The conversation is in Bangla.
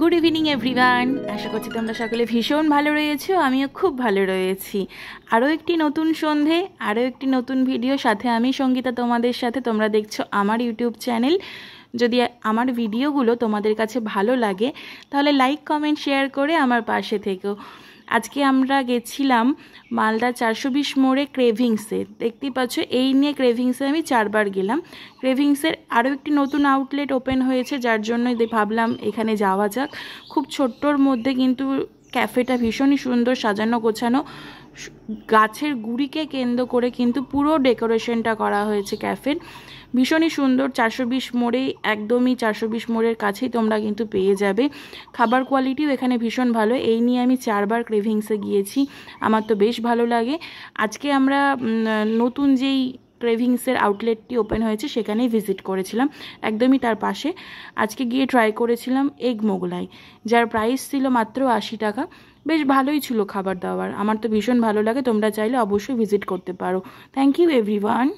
Good evening everyone. আশা করছি তোমরা সকলে ভীষণ ভালো রয়েছো, আমিও খুব ভালো রয়েছি। আরও একটি নতুন সন্ধে, আরও একটি নতুন ভিডিও সাথে আমি সঙ্গীতা তোমাদের সাথে। তোমরা দেখছো আমার ইউটিউব চ্যানেল। যদি আমার ভিডিওগুলো তোমাদের কাছে ভালো লাগে তাহলে লাইক কমেন্ট শেয়ার করে আমার পাশে থেকো। আজকে আমরা গেছিলাম মালদা 420 মোড়ে ক্রেভিংসে। দেখতেই পাচ্ছ, এই নিয়ে ক্রেভিংসে আমি 4বার গেলাম। ক্রেভিংসের আরও একটি নতুন আউটলেট ওপেন হয়েছে, যার জন্য ভাবলাম এখানে যাওয়া যাক। খুব ছোট্টর মধ্যে কিন্তু ক্যাফেটা ভীষণই সুন্দর, সাজানো গোছানো। গাছের গুড়িকে কেন্দ্র করে কিন্তু পুরো ডেকোরেশনটা করা হয়েছে ক্যাফের। ভীষণই সুন্দর। 420 মোড়েই, একদমই 420 মোড়ের কাছেই তোমরা কিন্তু পেয়ে যাবে। খাবার কোয়ালিটিও এখানে ভীষণ ভালো। এই নিয়ে আমি 4বার ক্রেভিংসে গিয়েছি, আমার তো বেশ ভালো লাগে। আজকে আমরা নতুন যেই ক্রেভিংসের আউটলেটটি ওপেন হয়েছে সেখানেই ভিজিট করেছিলাম, একদমই তার পাশে। আজকে গিয়ে ট্রাই করেছিলাম এগ মোগলাই, যার প্রাইস ছিল মাত্র 80 টাকা। বেশ ভালোই ছিল খাবার দাবার, আমার তো ভীষণ ভালো লাগে। তোমরা চাইলে অবশ্যই ভিজিট করতে পারো। Thank you everyone.